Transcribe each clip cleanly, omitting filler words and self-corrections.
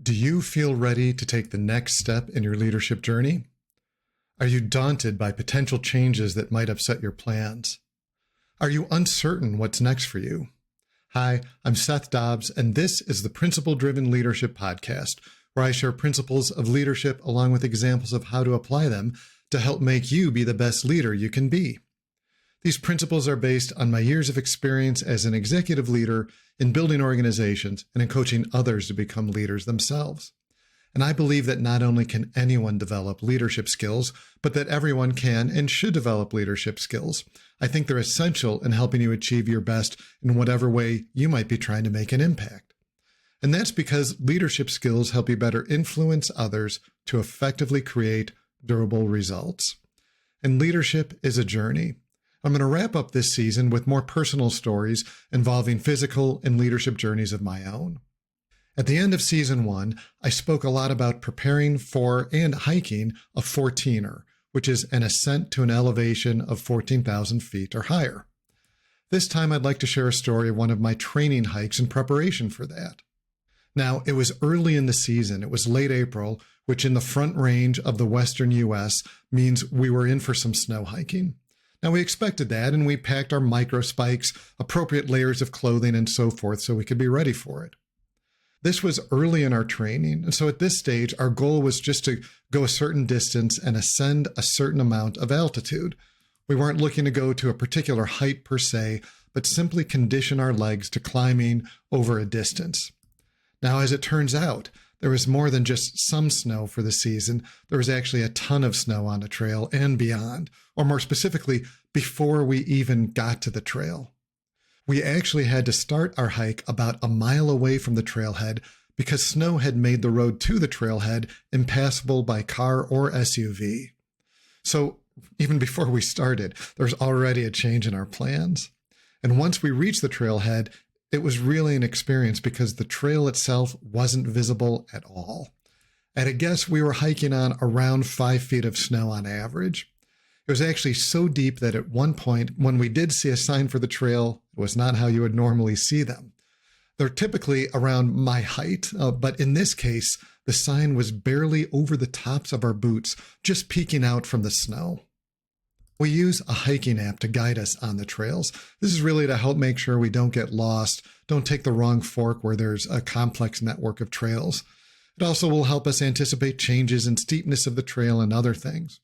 Do you feel ready to take the next step in your leadership journey? Are you daunted by potential changes that might upset your plans? Are you uncertain what's next for you? Hi, I'm Seth Dobbs, and this is the Principle-Driven Leadership Podcast, where I share principles of leadership along with examples of how to apply them to help make you be the best leader you can be. These principles are based on my years of experience as an executive leader in building organizations and in coaching others to become leaders themselves. And I believe that not only can anyone develop leadership skills, but that everyone can and should develop leadership skills. I think they're essential in helping you achieve your best in whatever way you might be trying to make an impact. And that's because leadership skills help you better influence others to effectively create durable results. And leadership is a journey. I'm going to wrap up this season with more personal stories involving physical and leadership journeys of my own. At the end of season 1, I spoke a lot about preparing for and hiking a 14er, which is an ascent to an elevation of 14,000 feet or higher. This time, I'd like to share a story of one of my training hikes in preparation for that. Now, it was early in the season. It was late April, which in the front range of the western U.S. means we were in for some snow hiking. Now, we expected that, and we packed our micro spikes, appropriate layers of clothing, and so forth so we could be ready for it. This was early in our training, and so at this stage, our goal was just to go a certain distance and ascend a certain amount of altitude. We weren't looking to go to a particular height per se, but simply condition our legs to climbing over a distance. Now, as it turns out, there was more than just some snow for the season. There was actually a ton of snow on the trail and beyond, or more specifically, before we even got to the trail. We actually had to start our hike about a mile away from the trailhead because snow had made the road to the trailhead impassable by car or SUV. So even before we started, there was already a change in our plans. And once we reached the trailhead, it was really an experience because the trail itself wasn't visible at all. At a guess, we were hiking on around 5 feet of snow on average. It was actually so deep that at one point, when we did see a sign for the trail, it was not how you would normally see them. They're typically around my height, but in this case, the sign was barely over the tops of our boots, just peeking out from the snow. We use a hiking app to guide us on the trails. This is really to help make sure we don't get lost, don't take the wrong fork where there's a complex network of trails. It also will help us anticipate changes in steepness of the trail and other things.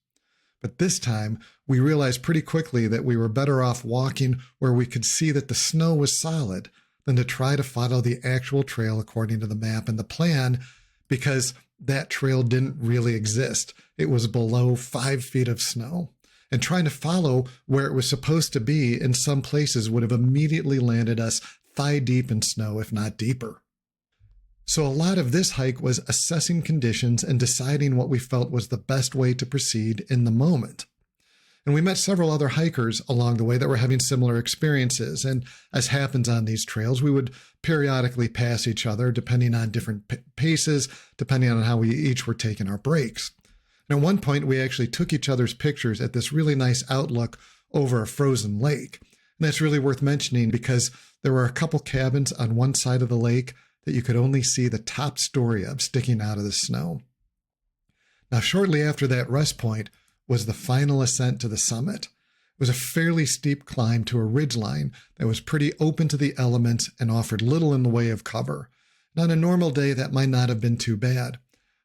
But this time, we realized pretty quickly that we were better off walking where we could see that the snow was solid than to try to follow the actual trail according to the map and the plan, because that trail didn't really exist. It was below 5 feet of snow. And trying to follow where it was supposed to be in some places would have immediately landed us thigh deep in snow, if not deeper. So a lot of this hike was assessing conditions and deciding what we felt was the best way to proceed in the moment. And we met several other hikers along the way that were having similar experiences. And as happens on these trails, we would periodically pass each other depending on different paces, depending on how we each were taking our breaks. And at one point, we actually took each other's pictures at this really nice outlook over a frozen lake. And that's really worth mentioning because there were a couple cabins on one side of the lake that you could only see the top story of sticking out of the snow. Now, shortly after that rest point was the final ascent to the summit. It was a fairly steep climb to a ridgeline that was pretty open to the elements and offered little in the way of cover. And on a normal day, that might not have been too bad.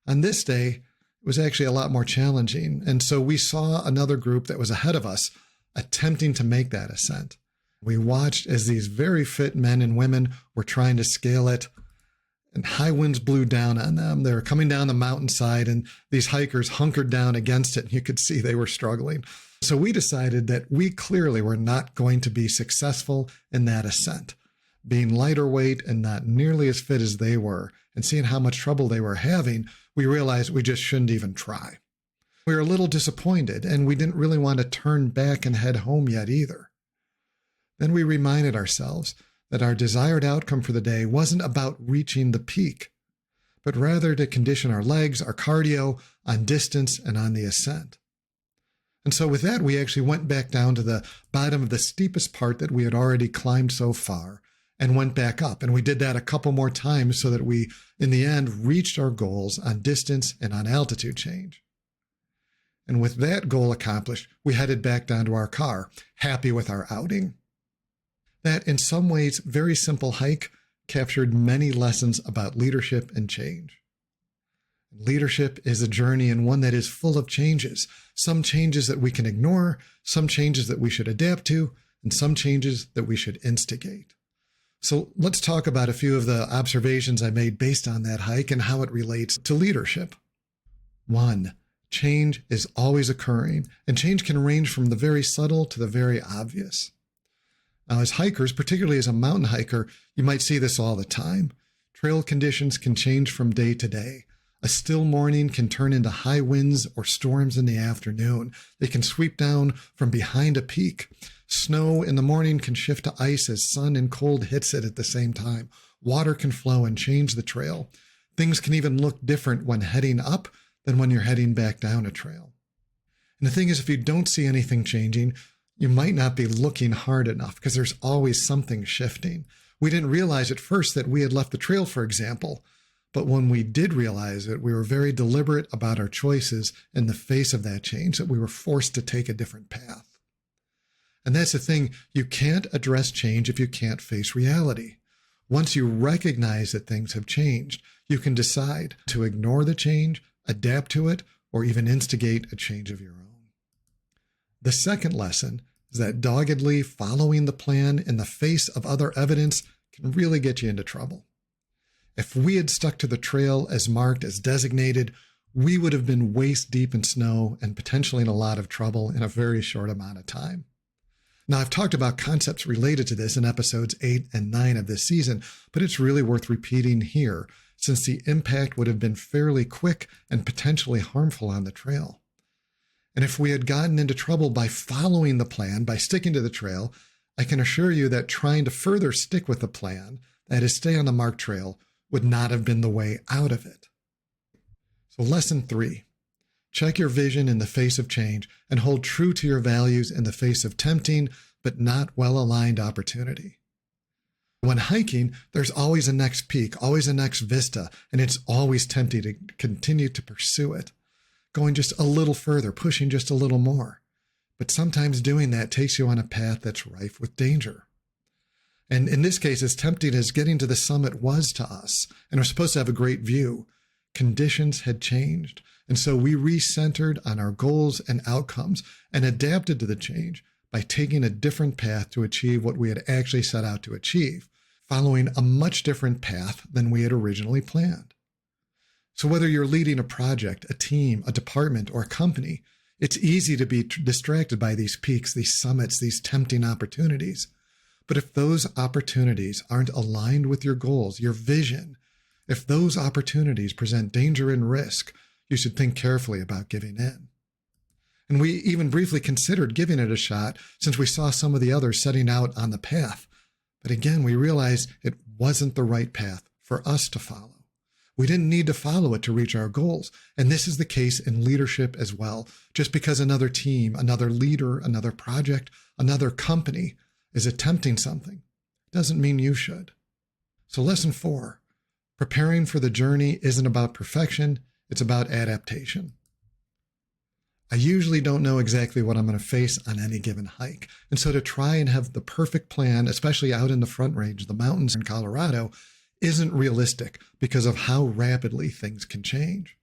On this day, it was actually a lot more challenging. And so we saw another group that was ahead of us attempting to make that ascent. We watched as these very fit men and women were trying to scale it, and high winds blew down on them. They were coming down the mountainside, and these hikers hunkered down against it, and you could see they were struggling. So we decided that we clearly were not going to be successful in that ascent. Being lighter weight and not nearly as fit as they were, and seeing how much trouble they were having, we realized we just shouldn't even try. We were a little disappointed, and we didn't really want to turn back and head home yet either. Then we reminded ourselves that our desired outcome for the day wasn't about reaching the peak, but rather to condition our legs, our cardio, on distance and on the ascent. And so with that, we actually went back down to the bottom of the steepest part that we had already climbed so far, and went back up. And we did that a couple more times so that we, in the end, reached our goals on distance and on altitude change. And with that goal accomplished, we headed back down to our car, happy with our outing. That, in some ways, very simple hike captured many lessons about leadership and change. Leadership is a journey, and one that is full of changes. Some changes that we can ignore, some changes that we should adapt to, and some changes that we should instigate. So let's talk about a few of the observations I made based on that hike and how it relates to leadership. 1, change is always occurring, and change can range from the very subtle to the very obvious. Now, as hikers, particularly as a mountain hiker, you might see this all the time. Trail conditions can change from day to day. A still morning can turn into high winds or storms in the afternoon. They can sweep down from behind a peak. Snow in the morning can shift to ice as sun and cold hits it at the same time. Water can flow and change the trail. Things can even look different when heading up than when you're heading back down a trail. And the thing is, if you don't see anything changing, you might not be looking hard enough because there's always something shifting. We didn't realize at first that we had left the trail, for example. But when we did realize it, we were very deliberate about our choices in the face of that change, that we were forced to take a different path. And that's the thing, you can't address change if you can't face reality. Once you recognize that things have changed, you can decide to ignore the change, adapt to it, or even instigate a change of your own. The second lesson is that doggedly following the plan in the face of other evidence can really get you into trouble. If we had stuck to the trail as marked as designated, we would have been waist deep in snow and potentially in a lot of trouble in a very short amount of time. Now, I've talked about concepts related to this in episodes 8 and 9 of this season, but it's really worth repeating here, since the impact would have been fairly quick and potentially harmful on the trail. And if we had gotten into trouble by following the plan, by sticking to the trail, I can assure you that trying to further stick with the plan, that is, stay on the marked trail, would not have been the way out of it. So lesson 3, check your vision in the face of change and hold true to your values in the face of tempting but not well-aligned opportunity. When hiking, there's always a next peak, always a next vista, and it's always tempting to continue to pursue it, going just a little further, pushing just a little more. But sometimes doing that takes you on a path that's rife with danger. And in this case, as tempting as getting to the summit was to us, and we're supposed to have a great view, conditions had changed. And so we recentered on our goals and outcomes and adapted to the change by taking a different path to achieve what we had actually set out to achieve, following a much different path than we had originally planned. So whether you're leading a project, a team, a department, or a company, it's easy to be distracted by these peaks, these summits, these tempting opportunities. But if those opportunities aren't aligned with your goals, your vision, if those opportunities present danger and risk, you should think carefully about giving in. And we even briefly considered giving it a shot since we saw some of the others setting out on the path. But again, we realized it wasn't the right path for us to follow. We didn't need to follow it to reach our goals. And this is the case in leadership as well. Just because another team, another leader, another project, another company is attempting something doesn't mean you should. So lesson 4, preparing for the journey isn't about perfection, it's about adaptation. I usually don't know exactly what I'm going to face on any given hike. And so to try and have the perfect plan, especially out in the Front Range, the mountains in Colorado, isn't realistic because of how rapidly things can change.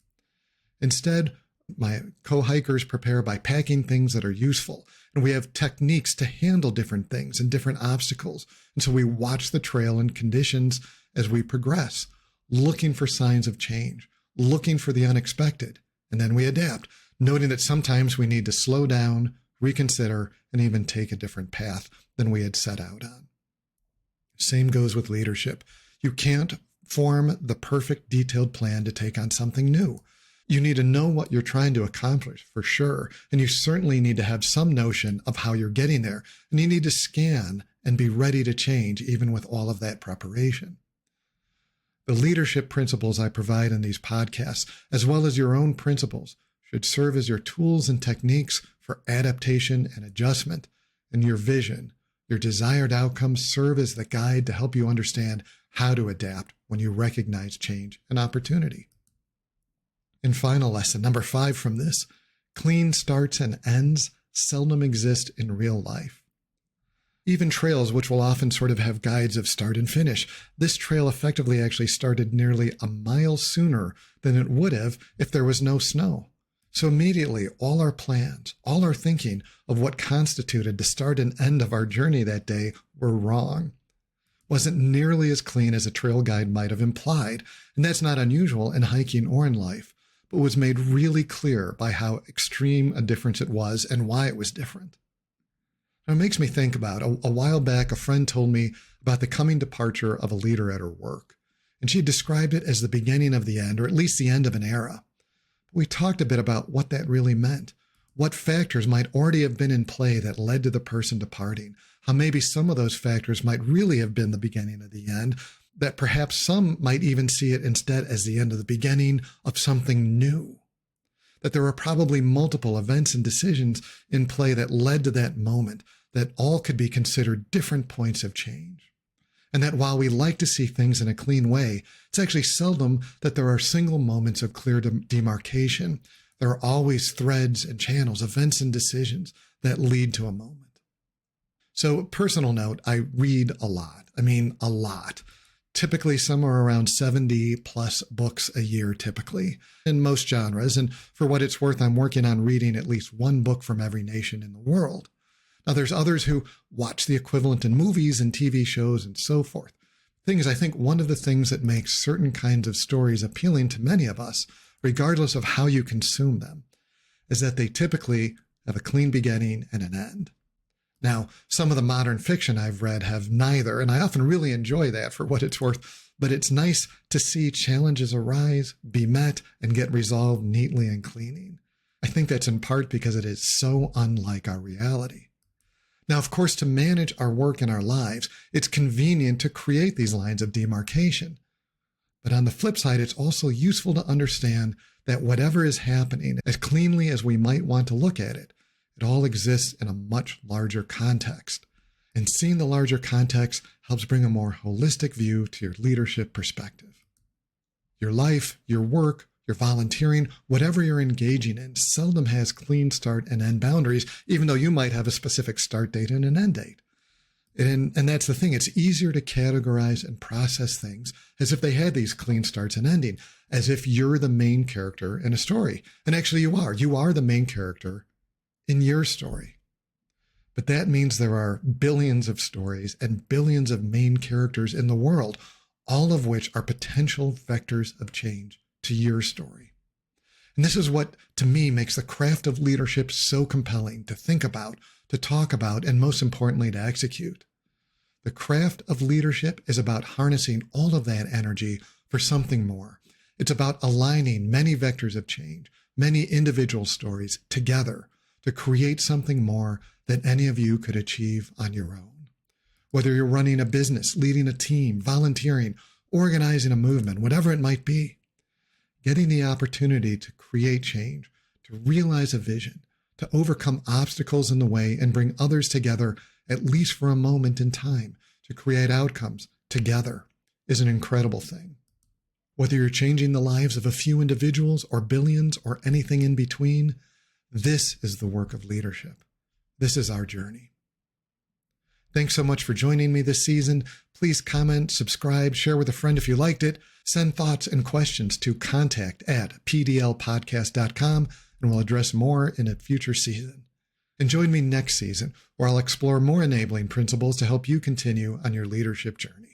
Instead, my co-hikers prepare by packing things that are useful. And we have techniques to handle different things and different obstacles. And so we watch the trail and conditions as we progress, looking for signs of change, looking for the unexpected. And then we adapt, noting that sometimes we need to slow down, reconsider, and even take a different path than we had set out on. Same goes with leadership. You can't form the perfect detailed plan to take on something new. You need to know what you're trying to accomplish for sure. And you certainly need to have some notion of how you're getting there. And you need to scan and be ready to change even with all of that preparation. The leadership principles I provide in these podcasts, as well as your own principles, should serve as your tools and techniques for adaptation and adjustment, and your vision Your desired outcomes serve as the guide to help you understand how to adapt when you recognize change and opportunity. And final lesson, number 5 from this, clean starts and ends seldom exist in real life. Even trails, which will often sort of have guides of start and finish, this trail effectively actually started nearly a mile sooner than it would have if there was no snow. So immediately, all our plans, all our thinking of what constituted the start and end of our journey that day were wrong. Wasn't nearly as clean as a trail guide might have implied, and that's not unusual in hiking or in life, but was made really clear by how extreme a difference it was and why it was different. Now, it makes me think about, a while back, a friend told me about the coming departure of a leader at her work, and she described it as the beginning of the end, or at least the end of an era. We talked a bit about what that really meant, what factors might already have been in play that led to the person departing, how maybe some of those factors might really have been the beginning of the end, that perhaps some might even see it instead as the end of the beginning of something new. That there were probably multiple events and decisions in play that led to that moment, that all could be considered different points of change. And that while we like to see things in a clean way, it's actually seldom that there are single moments of clear demarcation. There are always threads and channels, events and decisions that lead to a moment. So, personal note, I read a lot. I mean, a lot. Typically somewhere around 70 plus books a year, typically, in most genres. And for what it's worth, I'm working on reading at least one book from every nation in the world. Now, there's others who watch the equivalent in movies and TV shows and so forth. Thing is, I think one of the things that makes certain kinds of stories appealing to many of us, regardless of how you consume them, is that they typically have a clean beginning and an end. Now, some of the modern fiction I've read have neither, and I often really enjoy that for what it's worth, but it's nice to see challenges arise, be met, and get resolved neatly and cleanly. I think that's in part because it is so unlike our reality. Now, of course, to manage our work and our lives, it's convenient to create these lines of demarcation. But on the flip side, it's also useful to understand that whatever is happening, as cleanly as we might want to look at it, it all exists in a much larger context. And seeing the larger context helps bring a more holistic view to your leadership perspective. Your life, your work, your volunteering, whatever you're engaging in, seldom has clean start and end boundaries, even though you might have a specific start date and an end date. And that's the thing. It's easier to categorize and process things as if they had these clean starts and ending, as if you're the main character in a story. And actually you are. You are the main character in your story. But that means there are billions of stories and billions of main characters in the world, all of which are potential vectors of change to your story. And this is what, to me, makes the craft of leadership so compelling to think about, to talk about, and most importantly, to execute. The craft of leadership is about harnessing all of that energy for something more. It's about aligning many vectors of change, many individual stories together to create something more than any of you could achieve on your own. Whether you're running a business, leading a team, volunteering, organizing a movement, whatever it might be, getting the opportunity to create change, to realize a vision, to overcome obstacles in the way and bring others together, at least for a moment in time, to create outcomes together is an incredible thing. Whether you're changing the lives of a few individuals or billions or anything in between, this is the work of leadership. This is our journey. Thanks so much for joining me this season. Please comment, subscribe, share with a friend if you liked it. Send thoughts and questions to contact@pdlpodcast.com, and we'll address more in a future season. And join me next season, where I'll explore more enabling principles to help you continue on your leadership journey.